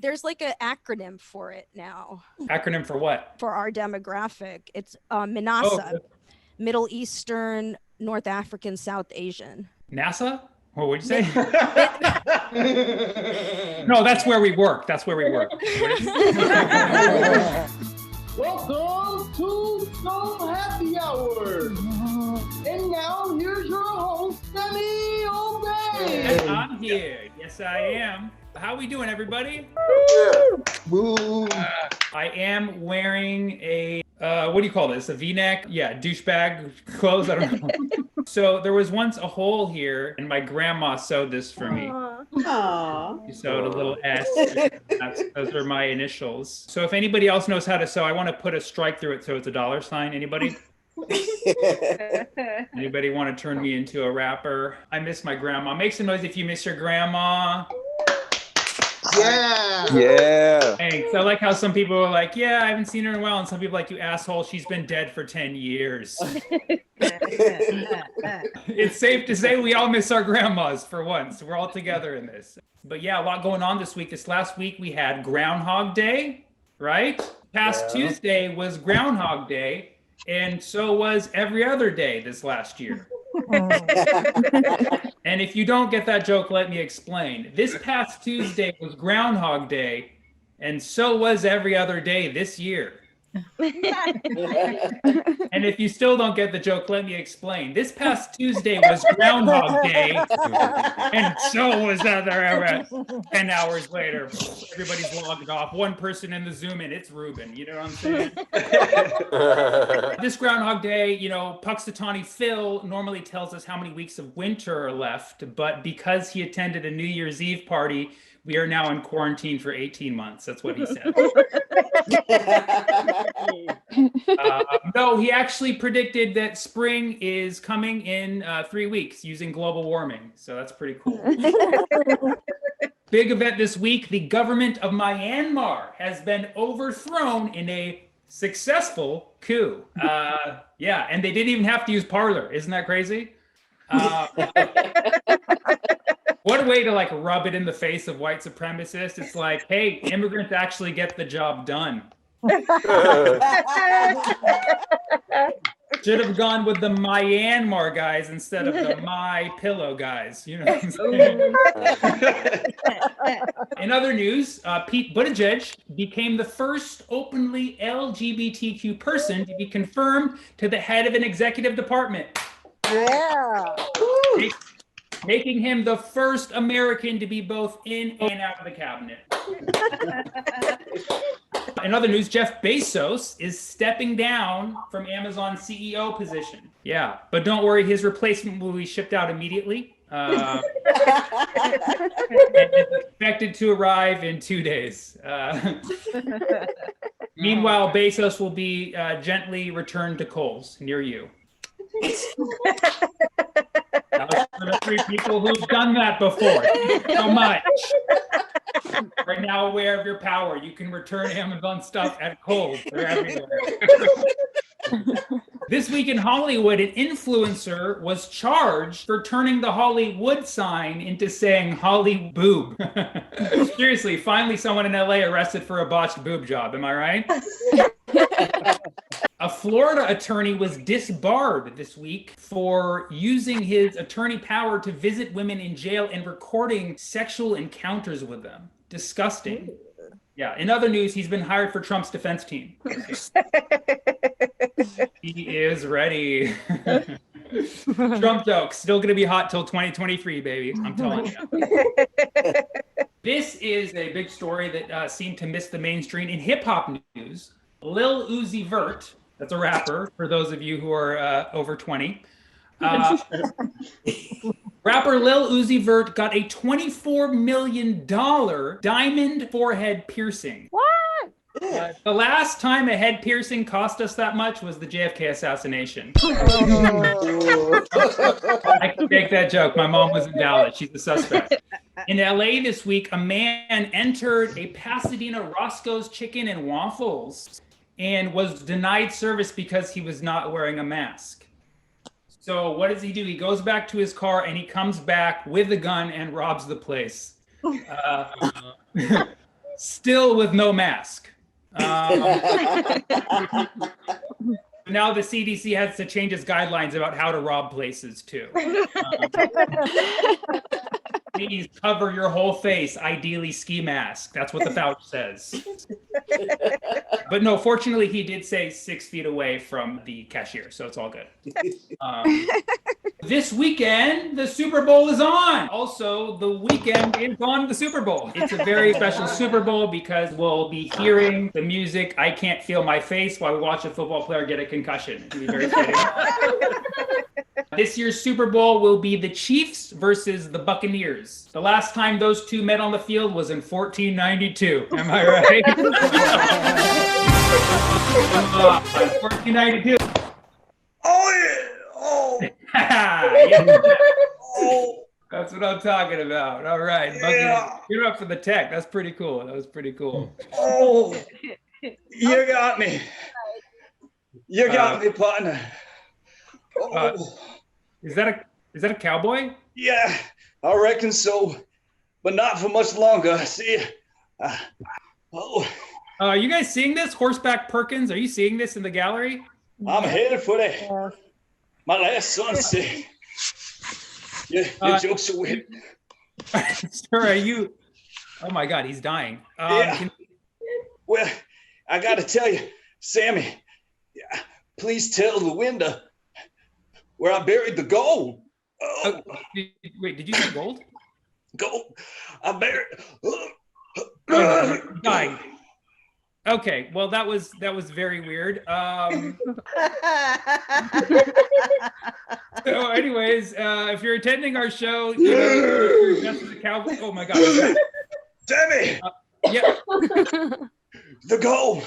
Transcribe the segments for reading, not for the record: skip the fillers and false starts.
There's like an acronym for it now. Acronym for what? For our demographic. It's MINASA, Middle Eastern, North African, South Asian. NASA? What would you say? No, that's where we work. That's where we work. Welcome to Some Happy Hour. And now here's your host, Sammy Obeid. Yes, I'm here. Yes, I am. How we doing, everybody? Woo. I am wearing a, what do you call this? A V-neck? Yeah, douchebag clothes. I don't know. So there was once a hole here, and my grandma sewed this for me. Aww. She sewed a little S. Those are my initials. So if anybody else knows how to sew, I want to put a strike through it so it's a $sign. Anybody? Anybody want to turn me into a rapper? I miss my grandma. Make some noise if you miss your grandma. Yeah. Thanks. I like how some people are like, yeah, I haven't seen her in a while. And some people are like, you asshole, she's been dead for 10 years. It's safe to say we all miss our grandmas for once. We're all together in this. But yeah, a lot going on this week. This last week we had Groundhog Day, right? Past Tuesday was Groundhog Day. And so was every other day this last year. And if you don't get that joke, let me explain. This past Tuesday was Groundhog Day, and so was every other day this year. And if you still don't get the joke, let me explain. This past Tuesday was Groundhog Day, and so was other 10 hours later. Everybody's logged off. One person in the Zoom, and it's Ruben. You know what I'm saying? This Groundhog Day, you know, Puxatawny Phil normally tells us how many weeks of winter are left, but because he attended a New Year's Eve party, we are now in quarantine for 18 months. That's what he said. No, he actually predicted that spring is coming in 3 weeks using global warming. So that's pretty cool. Big event this week. The government of Myanmar has been overthrown in a successful coup. Yeah, and they didn't even have to use Parler. Isn't that crazy? What a way to like rub it in the face of white supremacists. It's like, hey, immigrants actually get the job done. Should have gone with the Myanmar guys instead of the My Pillow guys. You know what I'm saying? In other news, Pete Buttigieg became the first openly LGBTQ person to be confirmed to the head of an executive department. Yeah. Making him the first American to be both in and out of the cabinet. In other news, Jeff Bezos is stepping down from Amazon's CEO position. Yeah, but don't worry, his replacement will be shipped out immediately. And is expected to arrive in 2 days. Meanwhile, Bezos will be gently returned to Kohl's near you. That was for the 3 people who've done that before. Thank you so much. Right now, aware of your power, you can return Amazon stuff at Kohl's. They're everywhere. This week in Hollywood, an influencer was charged for turning the Hollywood sign into saying Holly boob. Seriously, finally someone in LA arrested for a botched boob job. Am I right? A Florida attorney was disbarred this week for using his attorney power to visit women in jail and recording sexual encounters with them. Disgusting. Yeah. In other news, he's been hired for Trump's defense team. He is ready. Trump jokes still going to be hot till 2023, baby. I'm telling you. This is a big story that seemed to miss the mainstream in hip hop news. Lil Uzi Vert, that's a rapper for those of you who are over 20. Rapper Lil Uzi Vert got a $24 million diamond forehead piercing. What? The last time a head piercing cost us that much was the JFK assassination. I can make that joke. My mom was in Dallas. She's the suspect. In LA this week, a man entered a Pasadena Roscoe's Chicken and Waffles and was denied service because he was not wearing a mask. So what does he do? He goes back to his car and he comes back with a gun and robs the place. still with no mask. Now the CDC has to change its guidelines about how to rob places too. Please cover your whole face, ideally ski mask. That's what the voucher says. But no, fortunately, he did say 6 feet away from the cashier, so it's all good. This weekend, the Super Bowl is on. Also, the weekend is on the Super Bowl. It's a very special Super Bowl because we'll be hearing the music, I Can't Feel My Face, while we watch a football player get a concussion. It'll be very fitting. This year's Super Bowl will be the Chiefs versus the Buccaneers. The last time those two met on the field was in 1492. Am I right? 1492. Oh, yeah. Oh. Yeah. Oh. That's what I'm talking about. All right. Yeah. You're up for the tech. That's pretty cool. That was pretty cool. Oh. You got me. You got me, partner. Oh. Is that a cowboy? Yeah, I reckon so, but not for much longer. See, you guys seeing this? Horseback Perkins, are you seeing this in the gallery? I'm headed for my last sunset. Yeah, your jokes are weird. Sir, are you? Oh my God, he's dying. Yeah. Well, I got to tell you, Sammy, please tell Windom where I buried the gold. Oh. Wait, did you say gold? Gold. I buried. Dying. Okay, well that was very weird. So, anyways, if you're attending our show, you're just as a cowboy. Oh my God! Sammy. Yeah. The gold.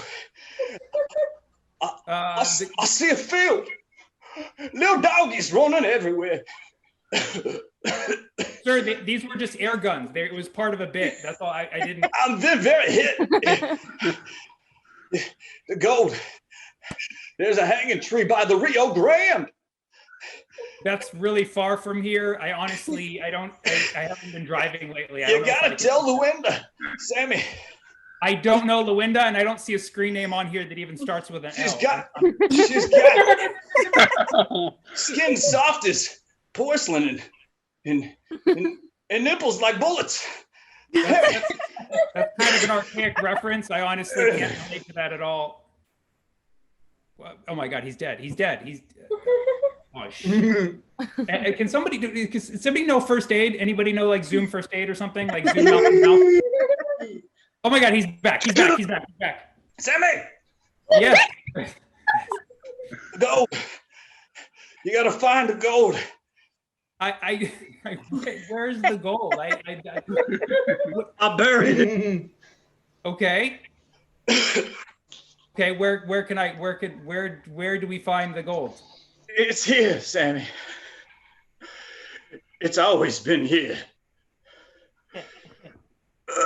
I see a field. Little doggies running everywhere. Sir, these were just air guns. It was part of a bit. That's all. I didn't. I'm very hit. The gold. There's a hanging tree by the Rio Grande. That's really far from here. I honestly, I haven't been driving lately. You gotta tell Windom, Sammy. I don't know Luinda, and I don't see a screen name on here that even starts with an L. She's got skin soft as porcelain and nipples like bullets. That's kind of an archaic reference. I honestly can't relate to that at all. Oh my God, he's dead. He's dead. Oh shit. Can somebody know first aid? Anybody know like Zoom first aid or something? Like Zoom mouth? Oh my God, he's back. He's back. Sammy! Yes. The gold. You gotta find the gold. Where's the gold? I buried it. Okay. Okay, where do we find the gold? It's here, Sammy. It's always been here.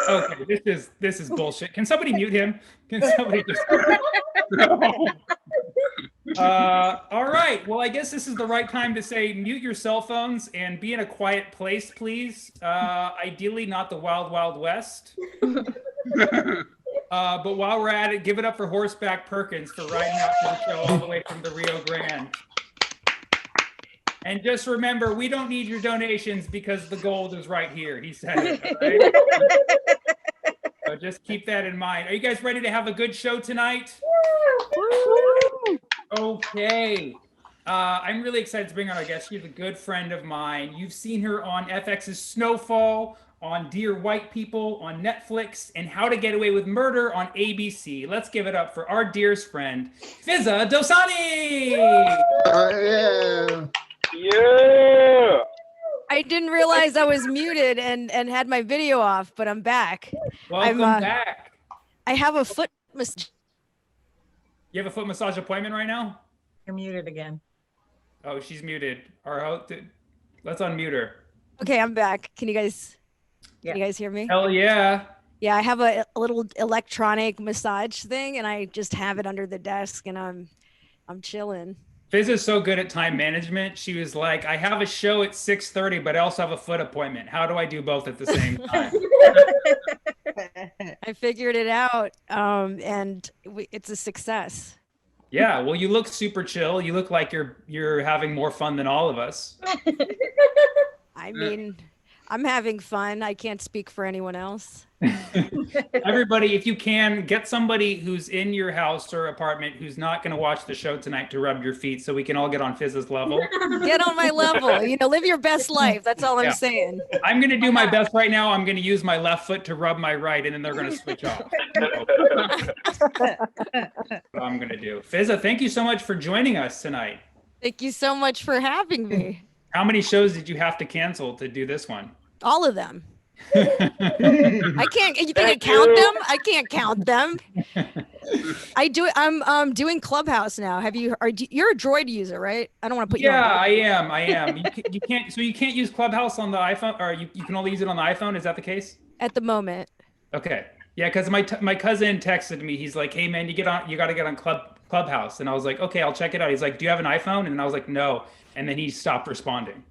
Okay, this is bullshit. Can somebody mute him? Can somebody just all right. Well, I guess this is the right time to say mute your cell phones and be in a quiet place, please. Ideally not the Wild Wild West. But while we're at it, give it up for Horseback Perkins for riding out to the show all the way from the Rio Grande. And just remember, we don't need your donations because the gold is right here. He said it. Right? So just keep that in mind. Are you guys ready to have a good show tonight? Okay. I'm really excited to bring on our guest. She's a good friend of mine. You've seen her on FX's Snowfall, on Dear White People, on Netflix, and How to Get Away with Murder on ABC. Let's give it up for our dearest friend, Fizaa Dosani. Yeah. I didn't realize I was muted and had my video off, but I'm back. Welcome back. I have a foot massage. You have a foot massage appointment right now? You're muted again. Oh, she's muted. Let's unmute her. Okay, I'm back. Can you guys hear me? Hell yeah. Yeah, I have a little electronic massage thing, and I just have it under the desk, and I'm chilling. Fiz is so good at time management. She was like, I have a show at 6:30, but I also have a foot appointment. How do I do both at the same time? I figured it out, and it's a success. Yeah, well, you look super chill. You look like you're having more fun than all of us. I mean, I'm having fun. I can't speak for anyone else. Everybody, if you can, get somebody who's in your house or apartment who's not going to watch the show tonight to rub your feet so we can all get on Fizza's level. Get on my level. Live your best life. That's all I'm saying. I'm going to do my best right now. I'm going to use my left foot to rub my right, and then they're going to switch off. That's what I'm going to do. Fizza, thank you so much for joining us tonight. Thank you so much for having me. How many shows did you have to cancel to do this one? All of them. I can't. You think I count them? I can't count them. I do. I'm doing Clubhouse now. You're a Droid user, right? I don't want to put you. Yeah, I am. You can't. So you can't use Clubhouse on the iPhone, or you can only use it on the iPhone. Is that the case? At the moment. Okay. Yeah, because my cousin texted me. He's like, "Hey man, you got to get on Clubhouse," and I was like, "Okay, I'll check it out." He's like, "Do you have an iPhone?" And I was like, "No," and then he stopped responding.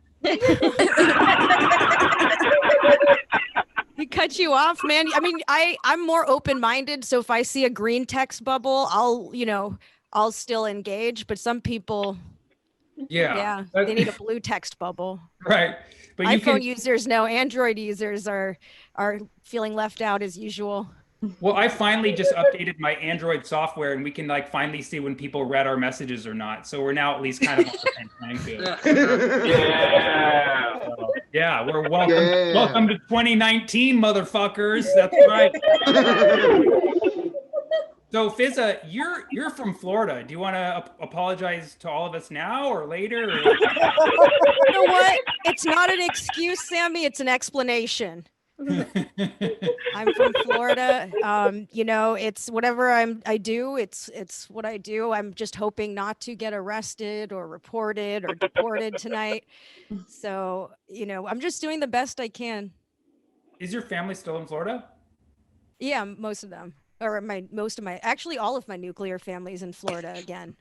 He cut you off, man. I mean, I'm more open-minded, so if I see a green text bubble, I'll still engage. But some people, yeah, they need a blue text bubble. Right. But iPhone users know. Android users are feeling left out as usual. Well, I finally just updated my Android software, and we can findly see when people read our messages or not. So we're now at least kind of on the same playing field. Yeah. Yeah, we're welcome to 2019, motherfuckers. That's right. So Fizza, you're from Florida. Do you want to apologize to all of us now or later? Or... You know what? It's not an excuse, Sammy. It's an explanation. I'm from Florida. It's whatever I do. It's what I do. I'm just hoping not to get arrested or reported or deported tonight. So, I'm just doing the best I can. Is your family still in Florida? Yeah, most of them. Or actually all of my nuclear family's in Florida again.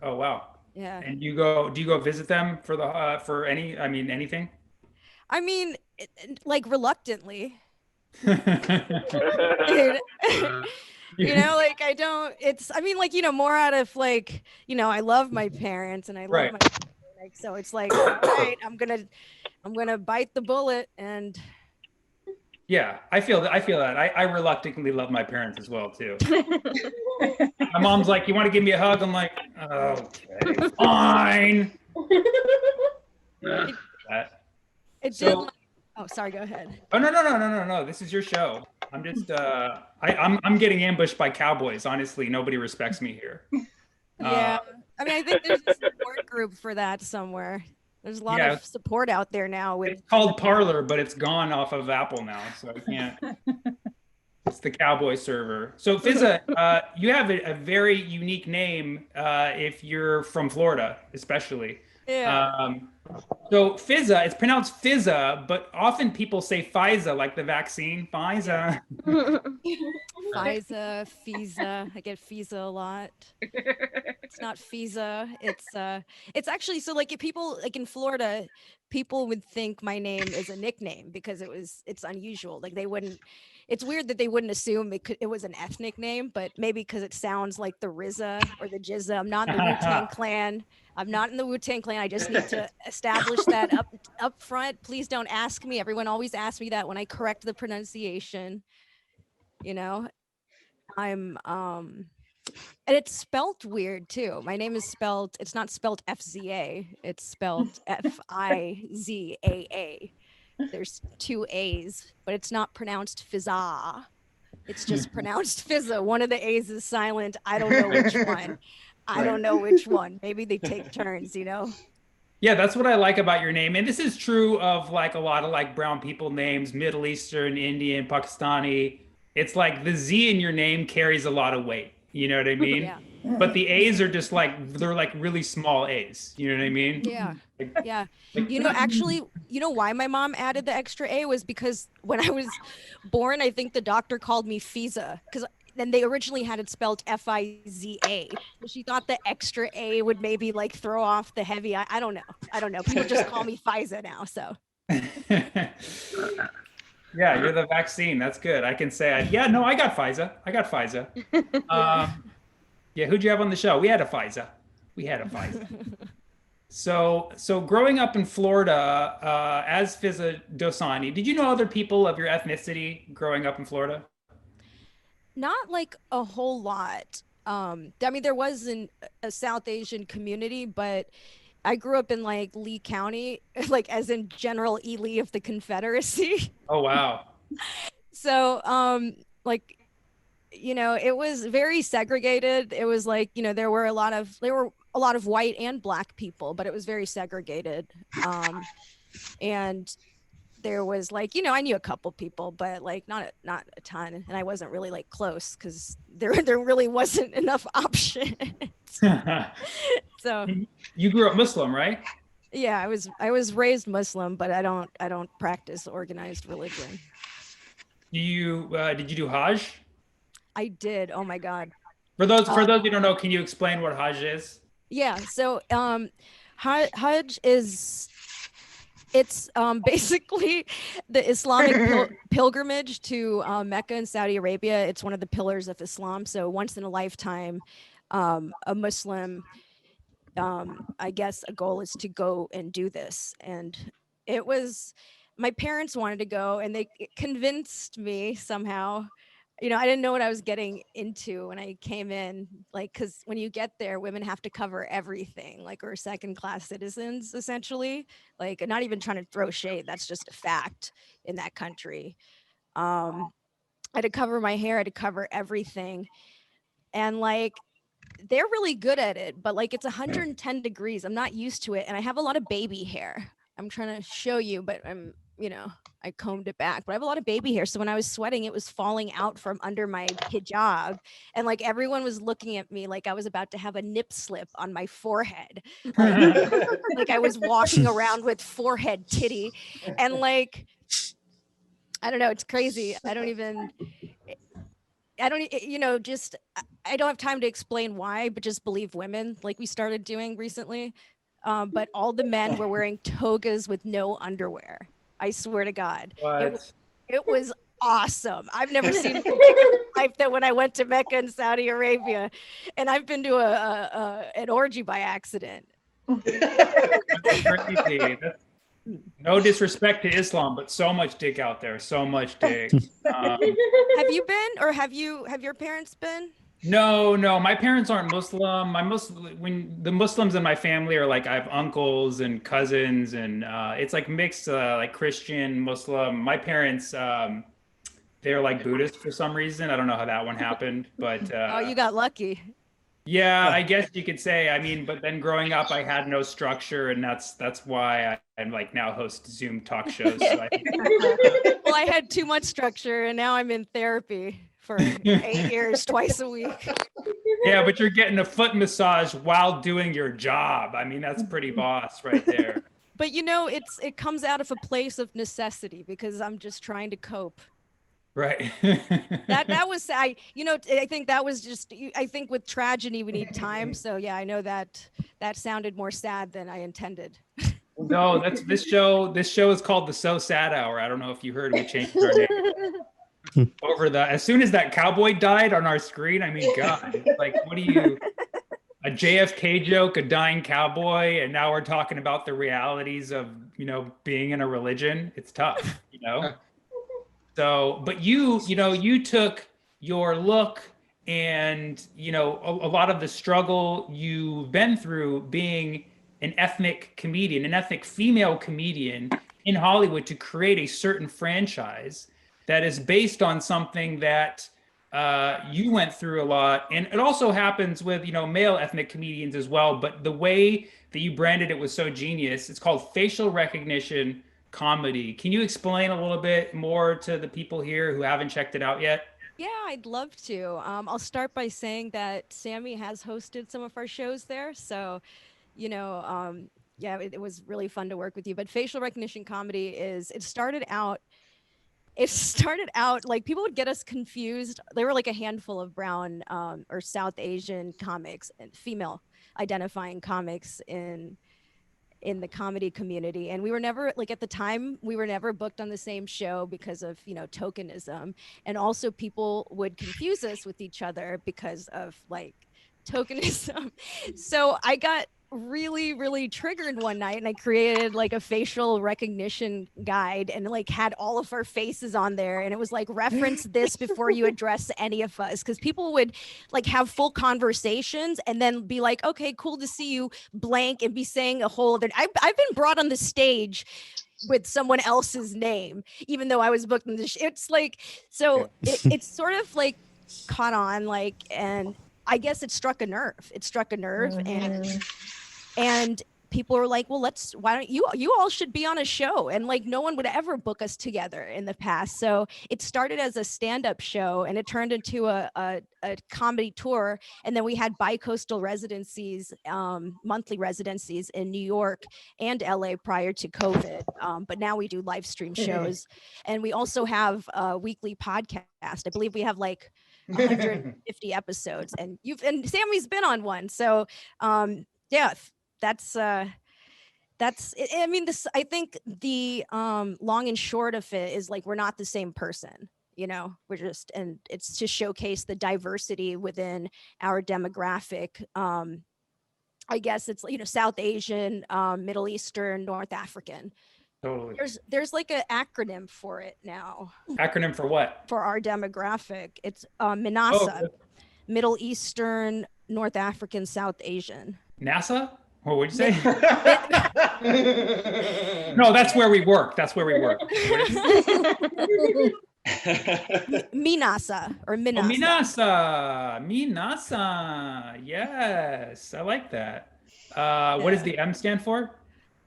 Oh, wow. Yeah. And do you go visit them for anything? I mean, reluctantly. I don't, more out of I love my parents and I love my so it's all right, I'm gonna bite the bullet and yeah, I feel that. I reluctantly love my parents as well too. My mom's like, "You want to give me a hug?" I'm like, "Okay, fine." Oh, sorry. Go ahead. Oh no! This is your show. I'm just I'm getting ambushed by cowboys. Honestly, nobody respects me here. Yeah, I think there's a support group for that somewhere. There's a lot of support out there now. It's called Parler, but it's gone off of Apple now, so I can't. It's the cowboy server. So Fizza, you have a very unique name if you're from Florida, especially. Yeah. So Fizza, it's pronounced Fizza, but often people say Fizaa, like the vaccine, Fizaa. Fizaa, Fizaa. I get Fizaa a lot. It's not Fizaa. It's actually if people in Florida, people would think my name is a nickname because it's unusual. They wouldn't. It's weird that they wouldn't assume it was an ethnic name, but maybe because it sounds like the RZA or the Jizza. I'm not in the Wu-Tang Clan. I'm not in the Wu-Tang Clan. I just need to establish that up front. Please don't ask me. Everyone always asks me that when I correct the pronunciation. I'm and it's spelt weird too. My name is spelled. It's not spelled Fza. It's spelled Fizaa. There's 2 A's, but it's not pronounced Fizaa. It's just pronounced Fizza. One of the A's is silent. I don't know which one. Maybe they take turns, Yeah, that's what I like about your name. And this is true of a lot of brown people names, Middle Eastern, Indian, Pakistani. It's the Z in your name carries a lot of weight. You know what I mean? Yeah. But the A's are just they're really small A's. You know what I mean? Yeah. Yeah. Actually, why my mom added the extra A was because when I was born, I think the doctor called me Fizaa because then they originally had it spelled Fiza. So she thought the extra A would maybe throw off the heavy. I don't know. People just call me Fizaa now. So. Yeah, you're the vaccine. That's good. I can say, yeah, no, I got Fizaa. I got Fizaa. Yeah, who'd you have on the show? We had a Fizaa. We had a Fizaa. So growing up in Florida, as Fizaa Dosani, did you know other people of your ethnicity growing up in Florida? Not like a whole lot. I mean, there was a South Asian community, but I grew up in like Lee County, like as in General E. Lee of the Confederacy. Oh, wow. So, like, it was very segregated. It was like, there were a lot of white and black people, but it was very segregated. And there was like, I knew a couple people, but like not a ton, and I wasn't really like close because there really wasn't enough options. So You grew up Muslim, right? yeah, I was raised Muslim, but I don't practice organized religion. Did you do Hajj? I did. Oh my God. For those who don't know, can you explain what Hajj is? Yeah. So Hajj is it's basically the Islamic pilgrimage to Mecca and Saudi Arabia. It's one of the pillars of Islam. So once in a lifetime, a Muslim, I guess a goal is to go and do this. And it was, my parents wanted to go and they convinced me somehow. I didn't know what I was getting into when I came in, like, because when you get there, women have to cover everything, like, we're second class citizens, essentially. Like, not even trying to throw shade. That's just a fact in that country. I had to cover my hair, I had to cover everything. And like, they're really good at it, but like it's 110 degrees. I'm not used to it. And I have a lot of baby hair. I'm trying to show you, but I combed it back, but I have a lot of baby hair. So when I was sweating, it was falling out from under my hijab. And like everyone was looking at me like I was about to have a nip slip on my forehead. Like I was walking around with forehead titty. And like, I don't know, it's crazy. Just I don't have time to explain why, but just believe women, like we started doing recently. But all the men were wearing togas with no underwear. I swear to God, What? it was awesome. I've never seen anything like that when I went to Mecca and Saudi Arabia, and I've been to an orgy by accident. That's crazy. No disrespect to Islam, but so much dick out there. So much dick. Have you been, or have your parents been? No, my parents aren't Muslim. When the Muslims in my family are like, I have uncles and cousins, and it's like mixed, like Christian, Muslim. My parents, they're like Buddhist for some reason. I don't know how that one happened, but Oh, you got lucky. yeah, I guess you could say. I mean, but then growing up, I had no structure, and that's why I'm like now host Zoom talk shows. So Well, I had too much structure, and now I'm in therapy for 8 years, twice a week. Yeah, but you're getting a foot massage while doing your job. I mean, that's pretty boss right there. But it comes out of a place of necessity because I'm just trying to cope. Right. That was I think that was just, I think with tragedy we need time. So yeah, I know that sounded more sad than I intended. No, this show is called the So Sad Hour. I don't know if you heard, we changed our name. As soon as that cowboy died on our screen, I mean, God, like, what do you, a JFK joke, a dying cowboy, and now we're talking about the realities of, being in a religion. It's tough, So, but you took your look and, a lot of the struggle you've been through being an ethnic comedian, an ethnic female comedian in Hollywood, to create a certain franchise that is based on something that you went through a lot. And it also happens with, male ethnic comedians as well. But the way that you branded it was so genius. It's called facial recognition comedy. Can you explain a little bit more to the people here who haven't checked it out yet? Yeah, I'd love to. I'll start by saying that Sammy has hosted some of our shows there. So, yeah, it was really fun to work with you. But facial recognition comedy it started out like people would get us confused. There were like a handful of brown or South Asian comics and female identifying comics in in the comedy community. And we were never, like, at the time, we were never booked on the same show because of, you know, tokenism. And also people would confuse us with each other because of like tokenism. So I got really triggered one night, and I created like a facial recognition guide and like had all of our faces on there, and it was like, reference this before you address any of us, because people would like have full conversations and then be like, okay, cool to see you, blank, and be saying a whole other. I've been brought on the stage with someone else's name, even though I was booked in the it's like, so it's sort of like caught on, like, and I guess it struck a nerve. It struck a nerve, and people were like, well, why don't you all should be on a show. And like, no one would ever book us together in the past. So it started as a stand-up show, and it turned into a comedy tour. And then we had bi-coastal residencies, monthly residencies in New York and LA prior to COVID. But now we do live stream shows. And we also have a weekly podcast. I believe we have like 150 episodes, and Sammy's been on one. So yeah, that's I mean, this, I think the long and short of it is like, we're not the same person, you know, we're just, and it's to showcase the diversity within our demographic. I guess it's, you know, South Asian, Middle Eastern, North African. Totally. There's like an acronym for it now. Acronym for what? For our demographic. It's MINASA, Middle Eastern, North African, South Asian. NASA? What would you say? No, that's where we work. That's where we work. MINASA or MINASA. Oh, MINASA. Yes, I like that. What does the M stand for?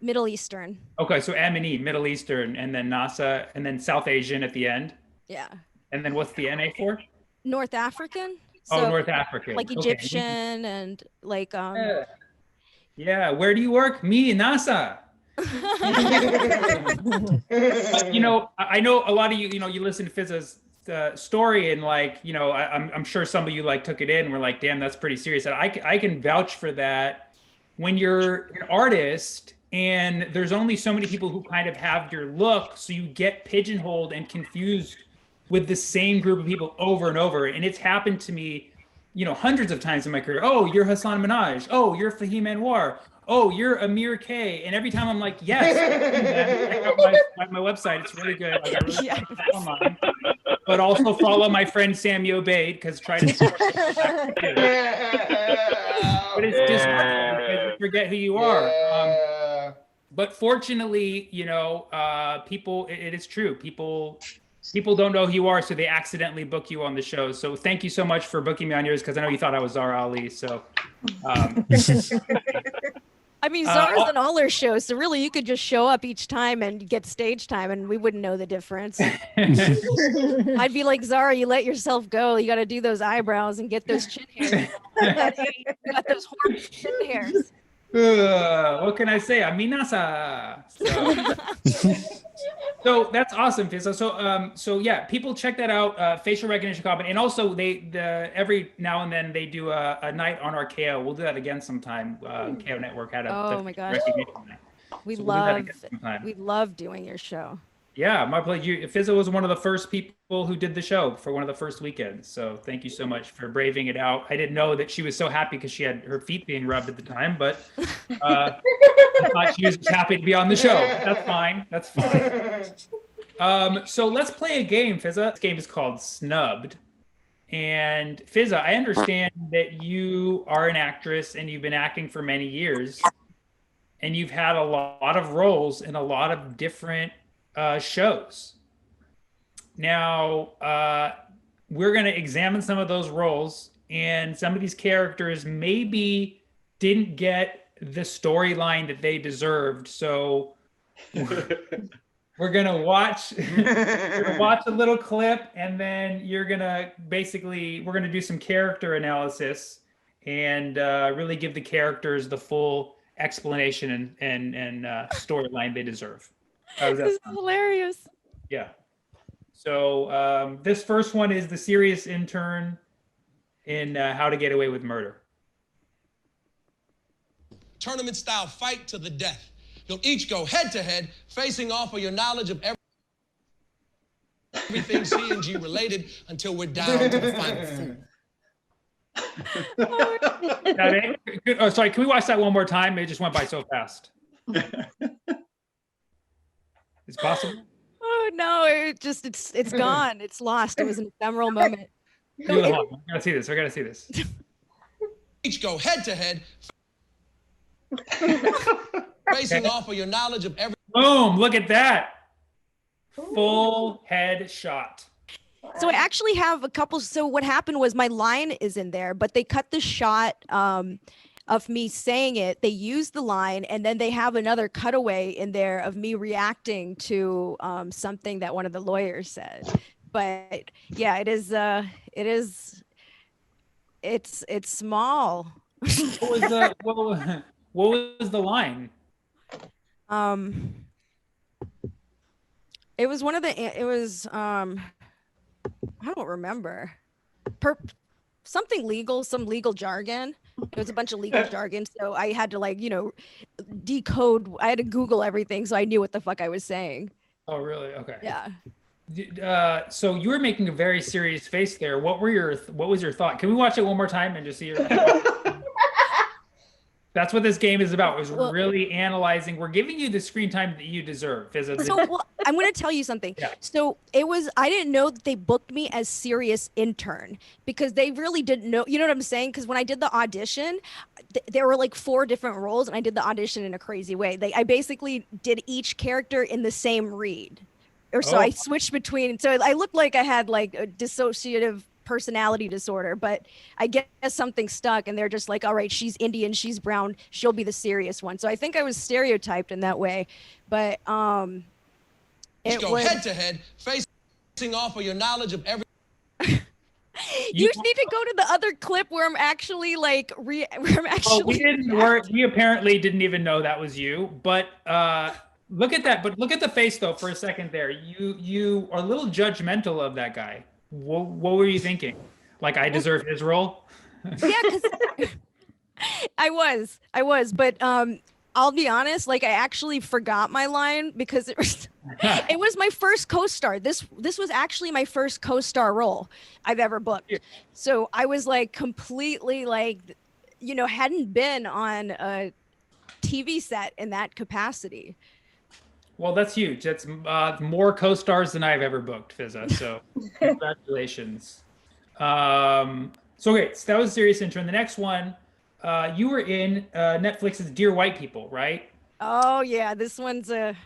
Middle Eastern. Okay, so M and E, Middle Eastern, and then NASA, and then South Asian at the end. Yeah. And then what's the NA for? North African. So, North African. Like Egyptian and like Yeah, where do you work? Me, NASA. You know, I know a lot of you, you know, you listen to Fizaa's story, and like, you know, I'm sure some of you like took it in and were like, damn, that's pretty serious. And I can vouch for that. When you're an artist and there's only so many people who kind of have your look, so you get pigeonholed and confused with the same group of people over and over. And it's happened to me, you know, hundreds of times in my career. Oh, you're Hassan Minhaj. Oh, you're Fahim Anwar. Oh, you're Amir K. And every time I'm like, yes, check out my website. It's really good. I got really good online. But also follow my friend Sammy Obeid, because try to support but it's just because you forget who you are. But fortunately, you know, people, it is true. People don't know who you are, so they accidentally book you on the show. So thank you so much for booking me on yours, because I know you thought I was Zara Ali. So, I mean, Zara's on all her shows, so really you could just show up each time and get stage time, and we wouldn't know the difference. I'd be like, Zara, you let yourself go. You got to do those eyebrows and get those chin hairs. You got those horrible chin hairs. What can I say? Aminasa. So that's awesome, Fizaa. So yeah, people check that out. Facial recognition comedy, and also every now and then they do a night on our KO. We'll do that again sometime. KO Network had a my gosh, we love doing your show. Yeah, my pleasure. Fizaa was one of the first people who did the show for one of the first weekends. So thank you so much for braving it out. I didn't know that she was so happy because she had her feet being rubbed at the time, but I thought she was happy to be on the show. That's fine. That's fine. So let's play a game, Fizaa. This game is called Snubbed. And Fizaa, I understand that you are an actress and you've been acting for many years, and you've had a lot of roles in a lot of different shows. Now, we're going to examine some of those roles, and some of these characters maybe didn't get the storyline that they deserved. So we're going to watch a little clip, and then we're going to do some character analysis and really give the characters the full explanation and storyline they deserve. This is hilarious. Yeah. So this first one is the serious intern in How to Get Away with Murder. Tournament style fight to the death. You'll each go head to head, facing off for your knowledge of everything C&G related until we're down to the final four. Oh, sorry. Can we watch that one more time? It just went by so fast. It's possible. Oh no, it's gone. It's lost. It was an ephemeral moment. Hold on. I gotta see this. I gotta see this. Each go head to head, facing off for your knowledge of everything. Boom! Look at that. Full head shot. So I actually have a couple. So what happened was my line is in there, but they cut the shot of me saying it. They used the line, and then they have another cutaway in there of me reacting to something that one of the lawyers said. But yeah, it's small. What was the line? It was one of the. It was I don't remember. Something legal, some legal jargon. It was a bunch of legal jargon. So I had to decode. I had to Google everything so I knew what the fuck I was saying. Oh, really? Okay. Yeah. So you were making a very serious face there. What was your thought? Can we watch it one more time and just see your That's what this game is about, is really analyzing. We're giving you the screen time that you deserve. So I'm going to tell you something. Yeah. So I didn't know that they booked me as serious intern because they really didn't know. You know what I'm saying? Because when I did the audition, there were like 4 different roles and I did the audition in a crazy way. I basically did each character in the same read. So I switched between. So I looked like I had like a dissociative personality disorder, but I guess something stuck and they're just like, all right, she's Indian, she's brown, she'll be the serious one. So I think I was stereotyped in that way, but go head to head, facing off for your knowledge of every. You need to go to the other clip where I'm actually like we apparently didn't even know that was you, but look at that. But look at the face though for a second there. You are a little judgmental of that guy. What were you thinking? Like, I deserve his role? Yeah, because I was, but I'll be honest, like I actually forgot my line because it was my first co-star. This was actually my first co-star role I've ever booked. So I was like completely like, hadn't been on a TV set in that capacity. Well, that's huge. That's more co-stars than I've ever booked, Fizaa. So congratulations. So that was a serious intro. The next one, you were in Netflix's Dear White People, right? Oh yeah, this one's a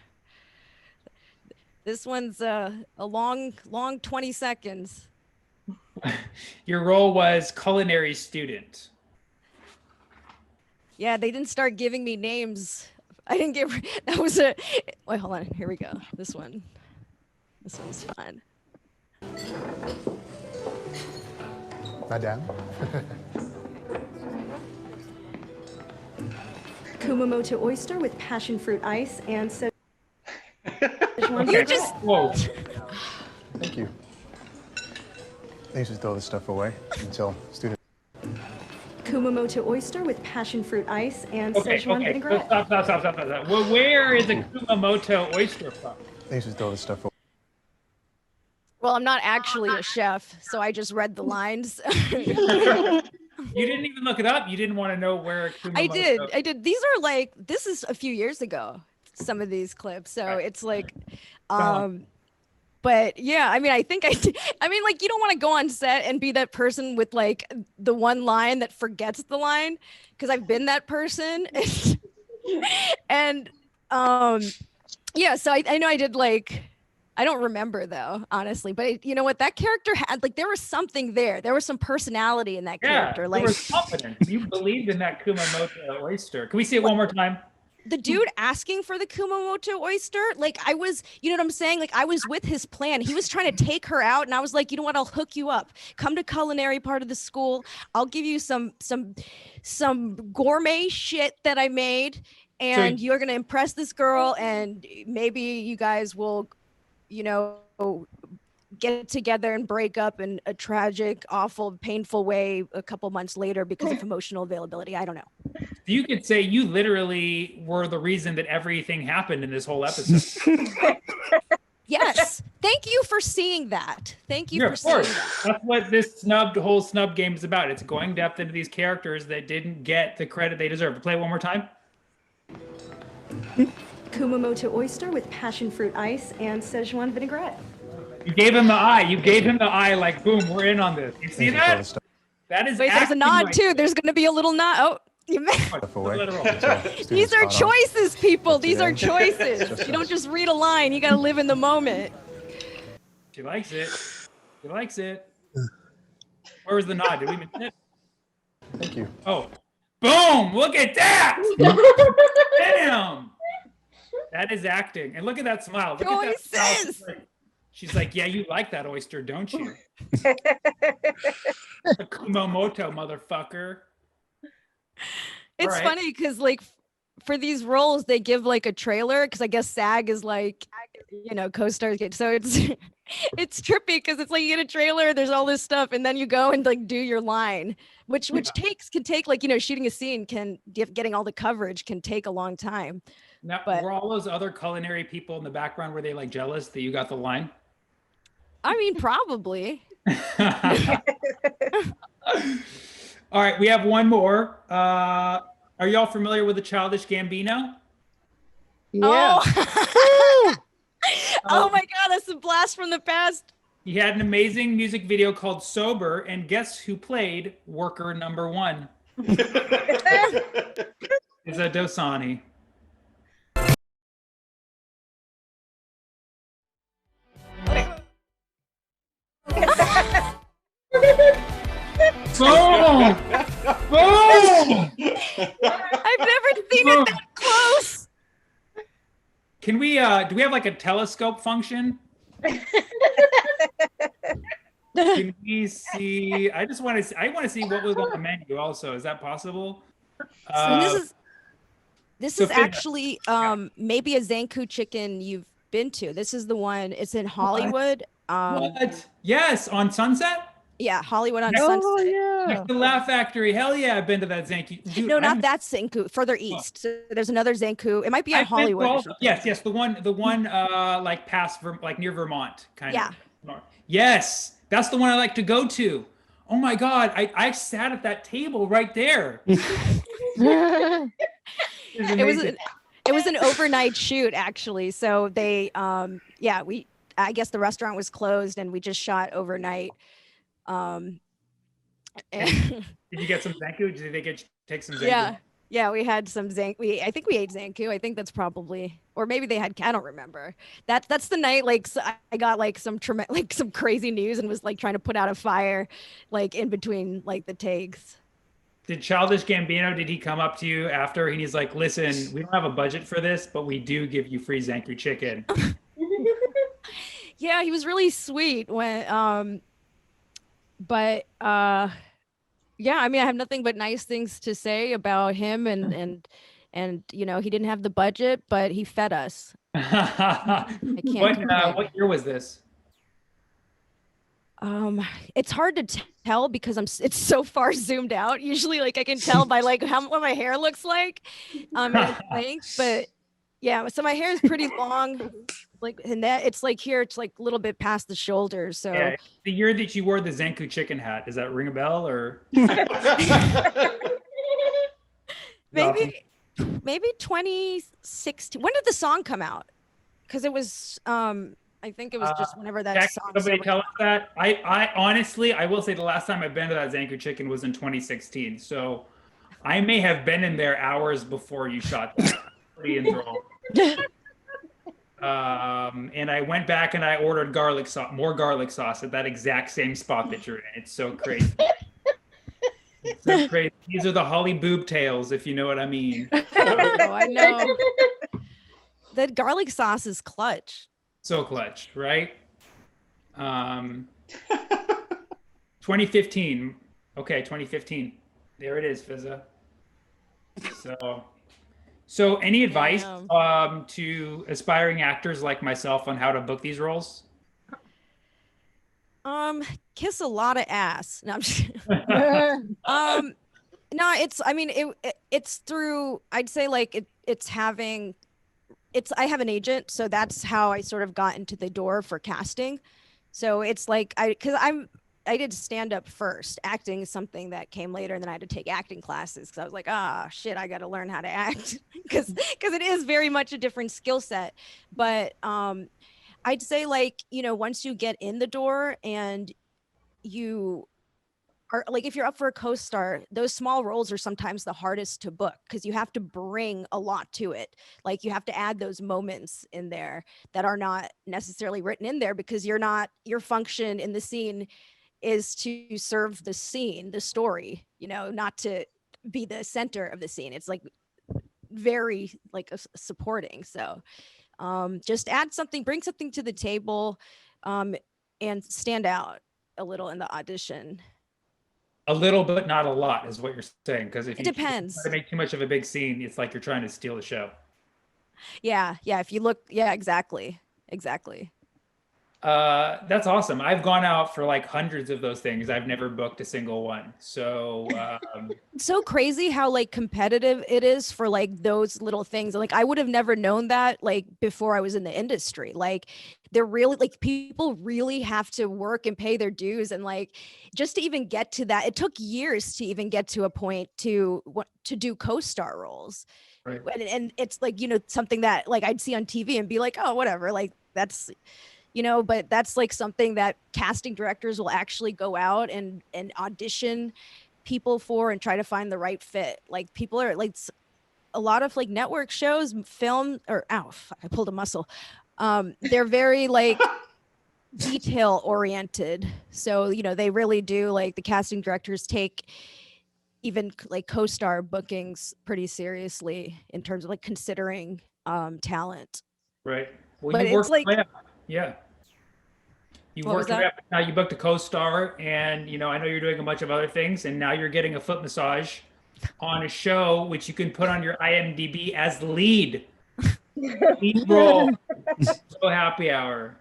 long 20 seconds. Your role was culinary student. Yeah, they didn't start giving me names. I didn't get, that was wait, hold on, here we go. This one's fun. Madame. Kumamoto oyster with passion fruit ice and so. You just. Whoa. Thank you. They used to throw this stuff away until students. Kumamoto oyster with passion fruit ice and Okay. Szechuan vinaigrette. Stop. Well, where is a Kumamoto oyster from? They used to throw this stuff away. Well, I'm not actually a chef, so I just read the lines. You didn't even look it up. You didn't want to know where Kumamoto. I did. This is a few years ago, some of these clips. So it's like, but yeah, I mean, I think like, you don't want to go on set and be that person with like the one line that forgets the line, because I've been that person. And yeah, so I know I did like, I don't remember though, honestly, but you know what, that character had, like, there was something there. There was some personality in that character. Like, there was confidence. You believed in that Kumamoto oyster. Can we see it one more time? The dude asking for the Kumamoto oyster, like I was, you know what I'm saying? Like I was with his plan. He was trying to take her out, and I was like, you know what? I'll hook you up. Come to culinary part of the school. I'll give you some gourmet shit that I made, and you're gonna impress this girl, and maybe you guys will, you know, get together and break up in a tragic, awful, painful way a couple months later because of emotional availability. I don't know. You could say you literally were the reason that everything happened in this whole episode. Yes. Thank you for seeing that. Thank you for seeing that. That's what this whole snub game is about. It's going depth into these characters that didn't get the credit they deserve. Play it one more time. Kumamoto oyster with passion fruit ice and Szechuan vinaigrette. You gave him the eye. You gave him the eye like, boom, we're in on this. You see that? That is. Wait, there's a nod too. There's going to be a little nod. Oh. These are choices, people. These are choices. You don't just read a line. You got to live in the moment. She likes it. She likes it. Where was the nod? Did we miss it? Thank you. Oh, boom! Look at that! Damn! That is acting. And look at that smile. Look at that smile. She's like, yeah, you like that oyster, don't you? A Kumamoto, motherfucker. It's funny because like for these roles they give like a trailer because I guess SAG is like, you know, co-stars get, so it's trippy because it's like you get a trailer, there's all this stuff, and then you go and like do your line, which can take like, you know, shooting a scene getting all the coverage can take a long time. Now, were all those other culinary people in the background, were they like jealous that you got the line? I mean, probably. All right, we have one more. Are y'all familiar with the Childish Gambino? Yeah. Oh my God, that's a blast from the past. He had an amazing music video called Sober, and guess who played worker number one? Fizaa Dosani. Boom! Boom! I've never seen it that close. Can we do we have like a telescope function? Can we see? I want to see what was on the menu also. Is that possible? So this is actually maybe a Zankou chicken you've been to. This is the one. It's in Hollywood. What? Yes, on Sunset? Yeah, Hollywood on Sunset. Yeah. The Laugh Factory. Hell yeah, I've been to that Zankou. Dude, no, not that Zankou. Further east. So there's another Zankou. It might be on Hollywood. Yes, the one like past like near Vermont, kind of. Yeah. Yes, that's the one I like to go to. Oh my God, I sat at that table right there. It was an overnight shoot actually. So they I guess the restaurant was closed and we just shot overnight. Did you get some Zankou? Did they take some Zankou? Yeah, we had some Zankou. I think we ate Zankou. I think that's probably, or maybe they had. I don't remember. That's the night. Like so I got like some crazy news and was like trying to put out a fire, like in between like the takes. Did Childish Gambino? Did he come up to you after and he's like, "Listen, we don't have a budget for this, but we do give you free Zankou chicken." Yeah, he was really sweet when yeah, I mean, I have nothing but nice things to say about him and you know, he didn't have the budget, but he fed us. I can't what year was this? It's hard to tell because it's so far zoomed out. Usually like I can tell by like what my hair looks like. But yeah, so my hair is pretty long. Like, and that it's like here, it's like a little bit past the shoulders. So yeah, the year that you wore the Zankou chicken hat, does that ring a bell or? maybe 2016. When did the song come out? Because it was I think it was just whenever that song. Somebody tell us that. I honestly, I will say the last time I've been to that Zankou chicken was in 2016. So I may have been in there hours before you shot that. Pretty enthralled. And I went back and I ordered more garlic sauce at that exact same spot that you're in. It's so crazy. It's so crazy. These are the Holly boob tails, if you know what I mean. Oh, I know. That garlic sauce is clutch. So clutch, right? 2015. Okay, 2015. There it is, Fizaa. So any advice to aspiring actors like myself on how to book these roles? Kiss a lot of ass. No, I'm just, No, it's, I mean, it's through, I'd say like it's having, I have an agent, so that's how I sort of got into the door for casting. So it's like, I did stand up first. Acting is something that came later, and then I had to take acting classes because I was like, shit, I got to learn how to act because it is very much a different skill set. But I'd say like, once you get in the door and you are like, if you're up for a co-star, those small roles are sometimes the hardest to book because you have to bring a lot to it. Like you have to add those moments in there that are not necessarily written in there because your function in the scene is to serve the scene, the story, not to be the center of the scene. It's like very like supporting. So just add something, bring something to the table, and stand out a little in the audition. A little, but not a lot, is what you're saying. Because if It you depends. try to make too much of a big scene, it's like you're trying to steal the show. Yeah. If you look, yeah, exactly. That's awesome. I've gone out for like hundreds of those things. I've never booked a single one. So it's so crazy how like competitive it is for like those little things. Like I would have never known that like before I was in the industry. Like they're really like people really have to work and pay their dues, and like just to even get to that, it took years to even get to a point to do co-star roles. Right. And it's like, something that like I'd see on TV and be like, oh, whatever, like that's, but that's like something that casting directors will actually go out and audition people for and try to find the right fit. Like people are like a lot of like network shows, film, or I pulled a muscle. They're very like detail oriented. So, they really do, like the casting directors take even like co-star bookings pretty seriously in terms of like considering right. talent. Well, but you worked it's like, yeah. You what was worked your that? way up. Now you booked a co-star, and I know you're doing a bunch of other things, and now you're getting a foot massage on a show which you can put on your IMDb as lead role. So happy hour.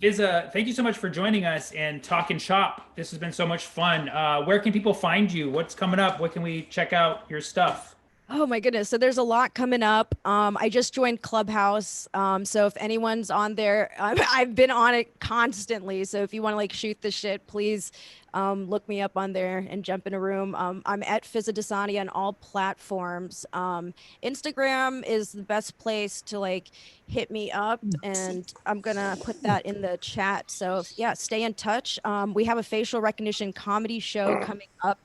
Fizaa, thank you so much for joining us and talking shop. This has been so much fun. Where can people find you? What's coming up? What can we check out your stuff? Oh my goodness. So there's a lot coming up. I just joined Clubhouse. So if anyone's on there, I've been on it constantly. So if you want to like shoot the shit, please look me up on there and jump in a room. I'm at Fizaa Dosani on all platforms. Instagram is the best place to like hit me up, and I'm gonna put that in the chat. So yeah, stay in touch. We have a facial recognition comedy show coming up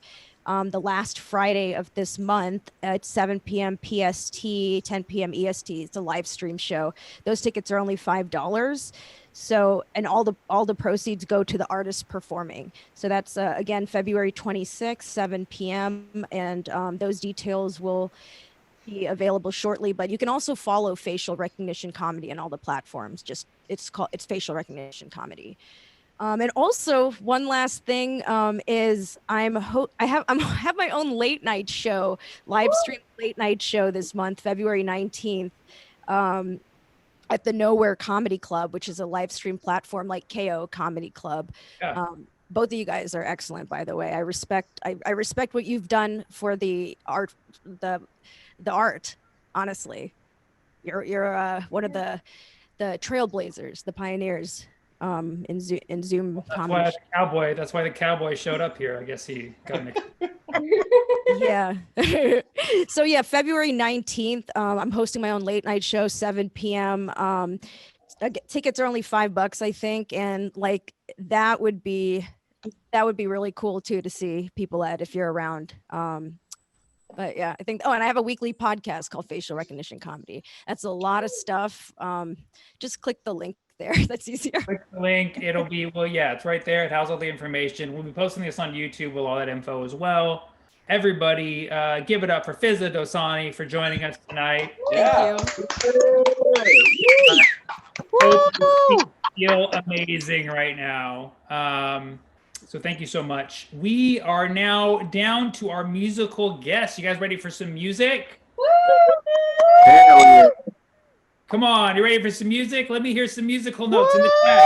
the last Friday of this month at 7 p.m. PST, 10 p.m. EST. It's a live stream show. Those tickets are only $5. So, and all the proceeds go to the artist performing. So that's again February 26th, 7 p.m. And those details will be available shortly. But you can also follow Facial Recognition Comedy on all the platforms. It's Facial Recognition Comedy. And also one last thing is I have my own late night show, live stream late night show this month, February 19th, at the Nowhere Comedy Club, which is a live stream platform like KO Comedy Club. Yeah. Both of you guys are excellent, by the way. I respect what you've done for the art, the art. Honestly, you're one of the trailblazers, the pioneers. In Zoom comedy. That's why the cowboy showed up here. I guess he got mixed. Yeah. So yeah, February 19th, I'm hosting my own late night show, 7 p.m. Tickets are only $5, I think, and like that would be really cool too to see people at if you're around. But yeah, I think. Oh, and I have a weekly podcast called Facial Recognition Comedy. That's a lot of stuff. Just click the link there. That's easier. Click the link. It'll be, well, yeah, it's right there. It has all the information. We'll be posting this on YouTube with all that info as well. Everybody, give it up for Fizaa Dosani for joining us tonight. Yeah. Thank you. Feel amazing right now. So thank you so much. We are now down to our musical guests. You guys ready for some music? Come on, you ready for some music? Let me hear some musical notes in the chat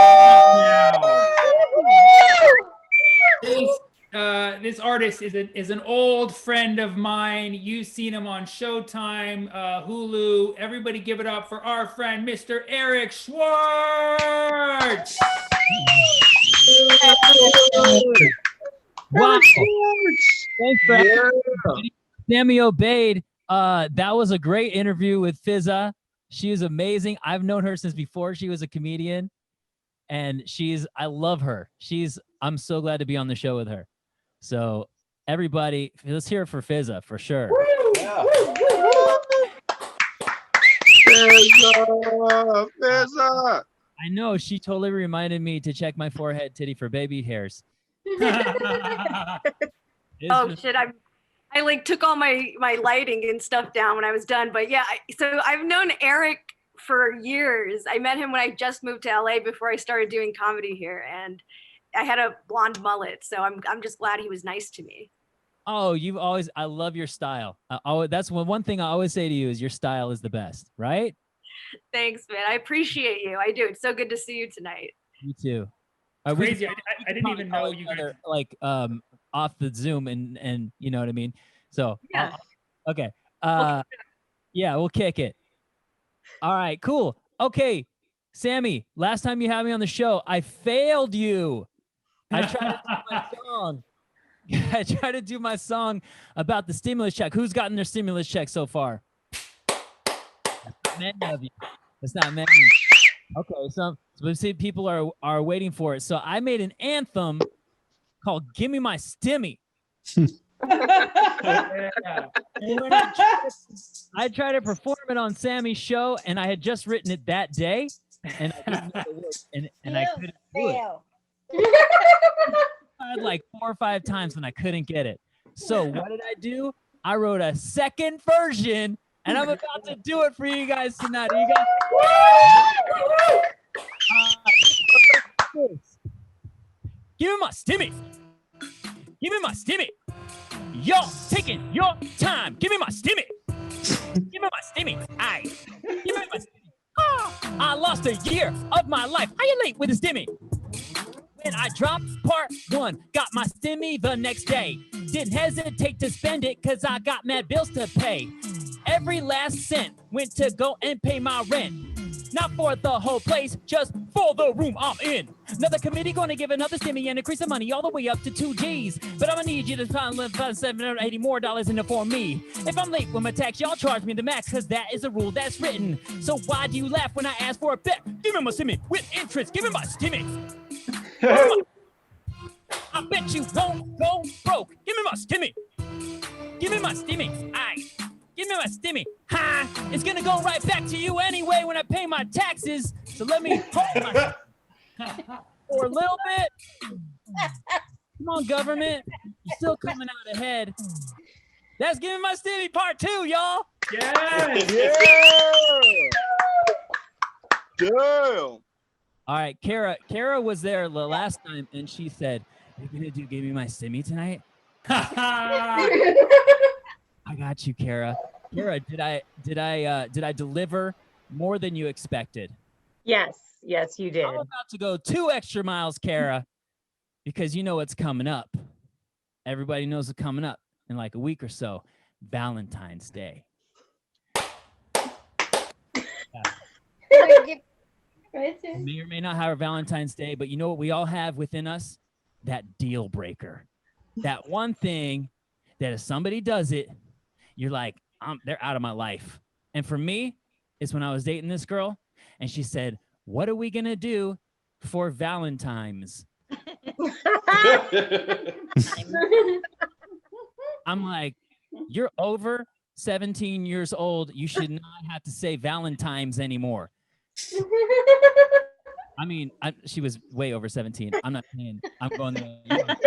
now. this artist is an old friend of mine. You've seen him on Showtime, Hulu. Everybody give it up for our friend, Mr. Eric Schwartz. Wow. Thanks for Sammy Obeid. That was a great interview with Fizaa. She is amazing. I've known her since before she was a comedian. And I love her. I'm so glad to be on the show with her. So everybody, let's hear it for Fizaa for sure. Yeah. Fizaa. I know, she totally reminded me to check my forehead titty for baby hairs. Oh shit, I like took all my lighting and stuff down when I was done. But yeah, so I've known Eric for years. I met him when I just moved to LA before I started doing comedy here, and I had a blonde mullet, so I'm just glad he was nice to me. Oh, I love your style. That's one thing I always say to you is your style is the best, right? Thanks, man. I appreciate you. I do. It's so good to see you tonight. You too. Crazy. I didn't even know you guys like off the Zoom and you know what I mean. So yeah. Okay. Yeah, we'll kick it. All right, cool. Okay, Sammy, last time you had me on the show, I failed you. I tried to do my song. I tried to do my song about the stimulus check. Who's gotten their stimulus check so far? Many of you. That's not many. Okay, so see, people are waiting for it. So I made an anthem called "Give Me My Stimmy." I tried to perform it on Sammy's show, and I had just written it that day, and I didn't know the words, and I couldn't do it. I had like 4 or 5 times, and I couldn't get it. So what did I do? I wrote a second version, and I'm about to do it for you guys tonight. Are you guys? Give me my stimmy. Give me my stimmy. Y'all taking your time. Give me my stimmy. Give me my stimmy. Aye. Give me my stimmy. Oh, I lost a year of my life. How you late with a stimmy? When I dropped part 1, got my stimmy the next day. Didn't hesitate to spend it because I got mad bills to pay. Every last cent went to go and pay my rent. Not for the whole place, just for the room I'm in. Another committee gonna give another stimmy and increase the money all the way up to 2 G's. But I'm gonna need you to find $780 more in it for me. If I'm late with my tax, y'all charge me the max, cause that is a rule that's written. So why do you laugh when I ask for a bet? Give me my stimmy with interest, give me my stimmy. I bet you won't go broke. Give me my stimmy. Give me my stimmy. Aye. Give me my stimmy. Ha! It's gonna go right back to you anyway when I pay my taxes. So let me hold my for a little bit. Come on, government. You're still coming out ahead. That's Give Me My Stimmy part 2, y'all. Yes. Damn. All right, Kara was there the last time, and she said, "You're gonna do Give Me My Stimmy tonight?" I got you, Kara. Kara, did I deliver more than you expected? Yes, you did. I'm about to go 2 extra miles, Kara, because you know what's coming up. Everybody knows what's coming up in like a week or so. Valentine's Day. May or may not have a Valentine's Day, but you know what we all have within us? That deal breaker. That one thing that if somebody does it, you're like, they're out of my life. And for me, it's when I was dating this girl, and she said, "What are we gonna do for Valentine's?" I'm like, "You're over 17 years old. You should not have to say Valentine's anymore." I mean, she was way over 17. I'm not saying I'm going there. I'm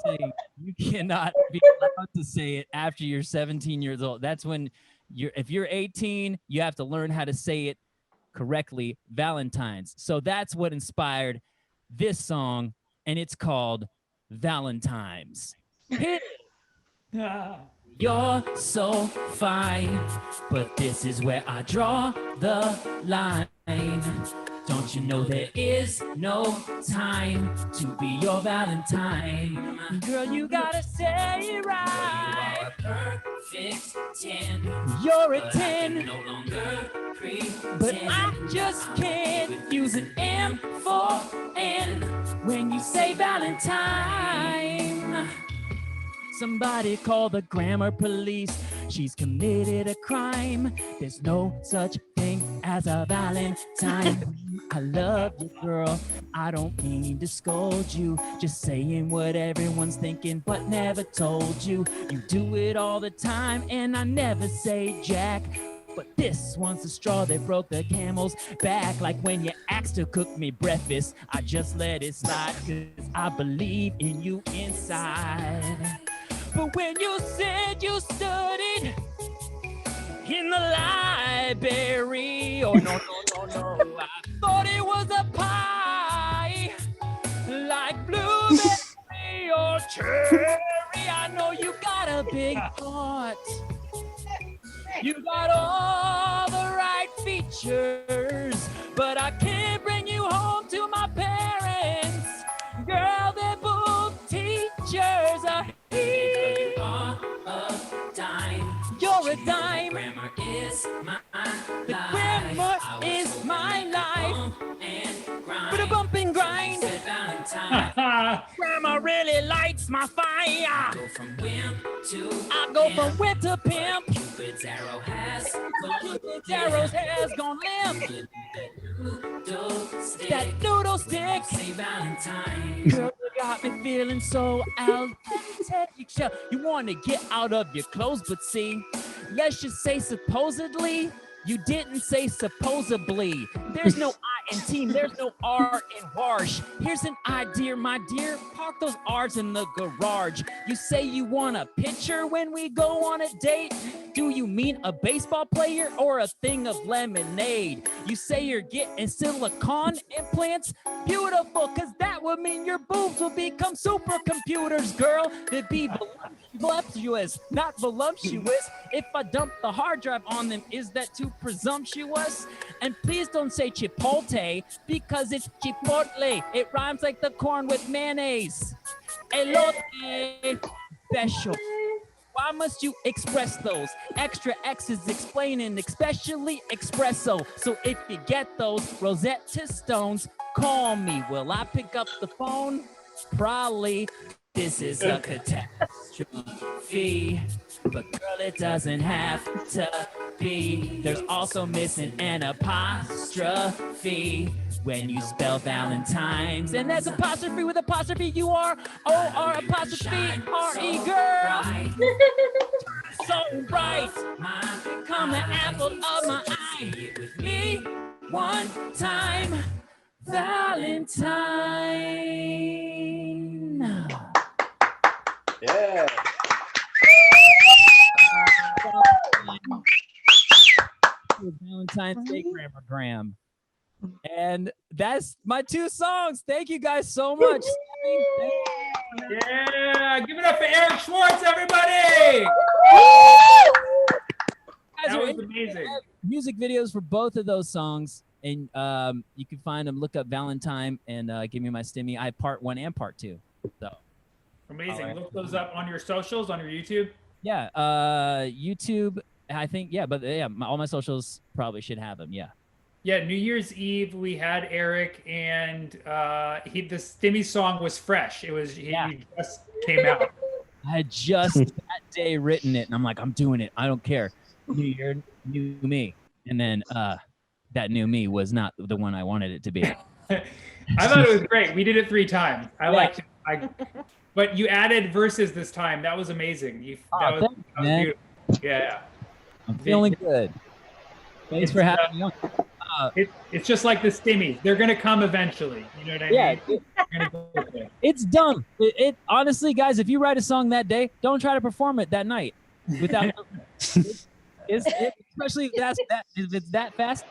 saying you cannot be allowed to say it after you're 17 years old. That's when if you're 18, you have to learn how to say it correctly, Valentine's. So that's what inspired this song, and it's called Valentine's. Hit it. You're so fine, but this is where I draw the line. Don't you know there is no time to be your Valentine? Girl, you gotta say it right. You are a perfect 10. You're a 10. No longer pretend. But I just can't use an M for N when you say Valentine. Somebody call the grammar police. She's committed a crime. There's no such thing as a Valentine. I love you, girl. I don't mean to scold you. Just saying what everyone's thinking, but never told you. You do it all the time, and I never say jack. But this one's the straw that broke the camel's back. Like when you asked to cook me breakfast, I just let it slide, 'cause I believe in you inside. But when you said you studied in the library, oh no, I thought it was a pie, like blueberry or cherry. I know you got a big heart. You got all the right features, but I can't bring you home to my parents. Girl, they're both teachers. You are a dime. You're a dime. Grammar is my life. The grammar is my life. Put a bump and grind. Grandma really lights my fire. Go from wimp to I go from whip to pimp. Cupid's arrow has gone limp. That noodle stick. Say Valentine. Girl, you got me feeling so out. You want to get out of your clothes, but see, let's just say supposedly. You didn't say supposedly. There's no I in team, there's no R in Warsh. Here's an idea, my dear. Park those R's in the garage. You say you want a picture when we go on a date? Do you mean a baseball player or a thing of lemonade? You say you're getting silicone implants? Beautiful, because that would mean your boobs will become supercomputers, girl. They'd be voluptuous, not voluptuous. If I dump the hard drive on them, is that too presumptuous? And please don't say chipotle, because it's chipotle. It rhymes like the corn with mayonnaise. Elote special. Why must you express those? Extra X's explaining, especially espresso. So if you get those Rosetta Stones, call me. Will I pick up the phone? Probably. This is a catastrophe, but girl, it doesn't have to be. There's also missing an apostrophe when you spell Valentine's, and there's apostrophe with apostrophe U-R-O-R apostrophe R-E, girl. So bright, become the apple of my eye. With me one time, Valentine. Yeah. Valentine's Day Grammargram. And that's my 2 songs. Thank you guys so much. Yeah, give it up for Eric Schwartz, everybody. That was amazing. Music videos for both of those songs. And you can find them. Look up Valentine and Give Me My Stimmy. I have part 1 and part 2. So amazing. Right. Look those up on your socials, on your YouTube. Yeah, YouTube. I think but all my socials probably should have them. Yeah. Yeah, New Year's Eve we had Eric, and the Stimmy song was fresh. It was he just came out. I had just that day written it, and I'm like, I'm doing it. I don't care. New year, new me. And then that new me was not the one I wanted it to be. I thought it was great. We did it 3 times. I liked it. But you added verses this time. That was amazing. That was beautiful. Yeah. I'm feeling good. Thanks for having me on. It's just like the Stimmies. They're going to come eventually. You know what I mean? It's dumb. It honestly, guys, if you write a song that day, don't try to perform it that night without especially if it's that fast.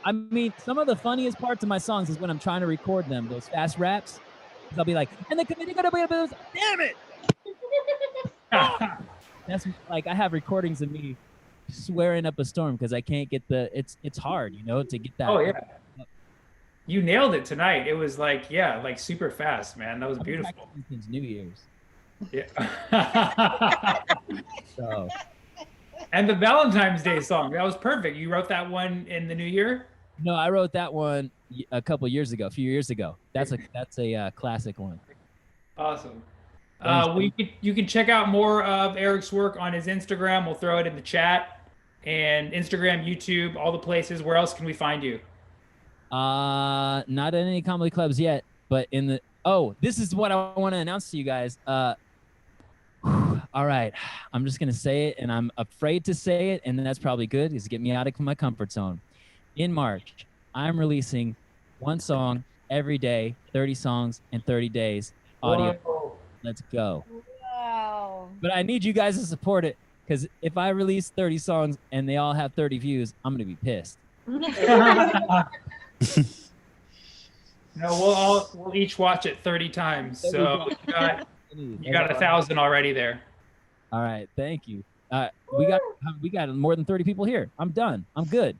I mean, some of the funniest parts of my songs is when I'm trying to record them, those fast raps. I'll be like, and the committee got to be damn it. That's like, I have recordings of me swearing up a storm because I can't get it's hard, to get that. Oh yeah. You nailed it tonight. It was like, yeah, like super fast, man. That was beautiful. Since New Year's. Yeah. So. And the Valentine's Day song, that was perfect. You wrote that one in the new year? No, I wrote that one a few years ago. That's a classic one. Awesome. You can check out more of Eric's work on his Instagram. We'll throw it in the chat. And Instagram, YouTube, all the places. Where else can we find you? Not in any comedy clubs yet, but this is what I want to announce to you guys. All right, I'm just gonna say it, and I'm afraid to say it, and that's probably good, is get me out of my comfort zone. In March, I'm releasing one song every day, 30 songs in 30 days, audio. Whoa. Let's go. Wow. But I need you guys to support it, because if I release 30 songs and they all have 30 views, I'm gonna be pissed. No, we'll each watch it 30 times. So you got 1,000 already there. All right, thank you. We got more than 30 people here. I'm done. I'm good.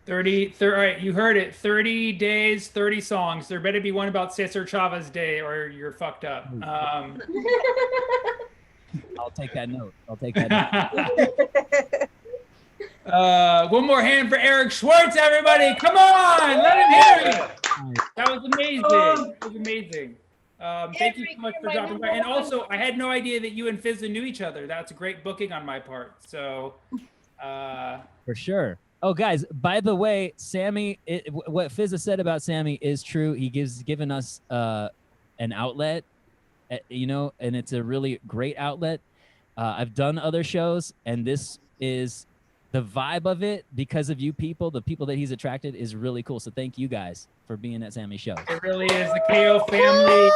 30, all right, you heard it. 30 days, 30 songs. There better be one about Cesar Chavez Day or you're fucked up. I'll take that note. One more hand for Eric Schwartz, everybody. Come on, let him hear it. That was amazing. Thank you so much for dropping by. And also, I had no idea that you and Fizaa knew each other. That's a great booking on my part. So, for sure. Oh, guys, by the way, Sammy, what Fizaa said about Sammy is true. He's given us an outlet, and it's a really great outlet. I've done other shows, and this is the vibe of it because of you people. The people that he's attracted is really cool. So thank you guys for being at Sammy's show. It really is the KO family.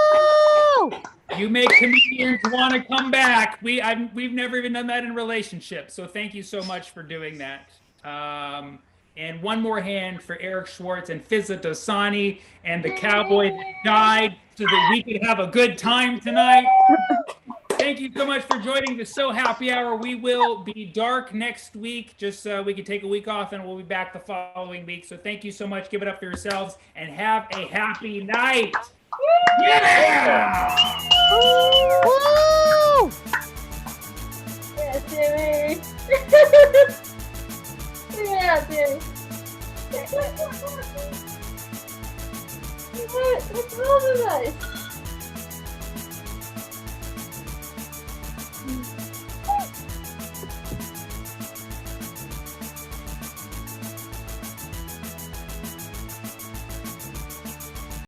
You make comedians want to come back. We've never even done that in relationships. So thank you so much for doing that. And one more hand for Eric Schwartz and Fizaa Dosani and the cowboy that died so that we could have a good time tonight. Thank you so much for joining the So Happy Hour. We will be dark next week, just so we can take a week off, and we'll be back the following week. So thank you so much. Give it up for yourselves, and have a happy night. Yeah! Woo! Yes, Jimmy.